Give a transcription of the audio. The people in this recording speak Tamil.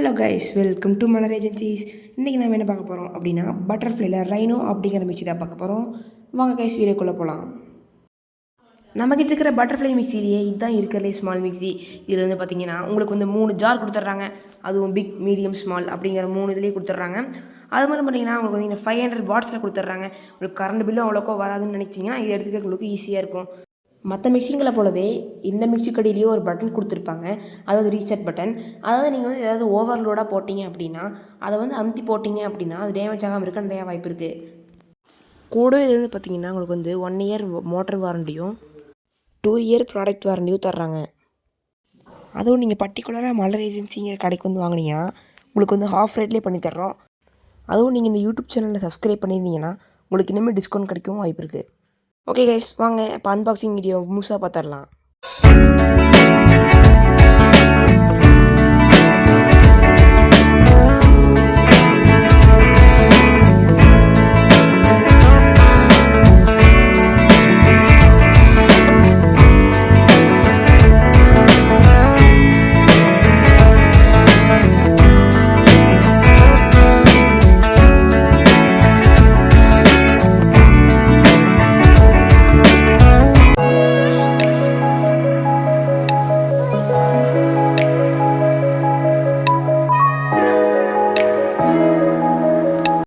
Hello guys, welcome to Malar agencies. இன்றைக்கி நம்ம என்ன பார்க்க போகிறோம் அப்படின்னா, பட்டர்ஃப்ளைல ரைனோ அப்படிங்கிற மிக்சி தான் பார்க்க போகிறோம். வாங்க கைஸ், வீடியோக்குள்ளே போகலாம். நம்மக்கிட்ட இருக்கிற பட்டர்ஃப்ளை மிக்சிலேயே இதுதான் இருக்கிறதுலே ஸ்மால் மிக்சி. இதில் வந்து பார்த்திங்கன்னா உங்களுக்கு வந்து 3 ஜார் கொடுத்துட்றாங்க. அதுவும் பிக், மீடியம், ஸ்மால் அப்படிங்கிற 3 இதுலேயே கொடுத்துட்றாங்க. அது மாதிரி பார்த்திங்கன்னா உங்களுக்கு வந்து 500 வாட்ஸில் கொடுத்துட்றாங்க. உங்களுக்கு கரண்ட் பில்லும் அவ்வளோக்கோ வராதுன்னு நினச்சிங்கன்னா இது எடுத்துக்க உங்களுக்கு ஈஸியாக இருக்கும். மற்ற மிக்சிங்களை போலவே இந்த மிக்சி கடையிலேயே ஒரு பட்டன் கொடுத்துருப்பாங்க, அதாவது ரீசெட் பட்டன். அதாவது நீங்கள் வந்து ஏதாவது ஓவர்லோடாக போட்டிங்க அப்படின்னா அதை வந்து அமுத்தி போட்டிங்க அப்படின்னா அது டேமேஜ் ஆகாமல் இருக்க நிறையா வாய்ப்பு இருக்குது. கூடவே இது வந்து பார்த்திங்கன்னா உங்களுக்கு வந்து 1 இயர் மோட்டர் வாரண்டியும் 2 இயர் ப்ராடக்ட் வாரண்டியும் தர்றாங்க. அதுவும் நீங்கள் பர்டிகுலராக மலர் ஏஜென்சிங்கிற கடைக்கு வந்து வாங்கினீங்கன்னா உங்களுக்கு வந்து ஹாஃப் ரேட்லேயே பண்ணி தர்றோம். அதுவும் நீங்கள் இந்த யூடியூப் சேனலில் சப்ஸ்கிரைப் பண்ணியிருந்தீங்கன்னா உங்களுக்கு இனிமேல் டிஸ்கவுண்ட் கிடைக்கவும் வாய்ப்பு இருக்குது. ஓகே கைஸ், வாங்க இப்போ அன்பாக்சிங் வீடியோ முழுசாக பார்த்துடலாம்.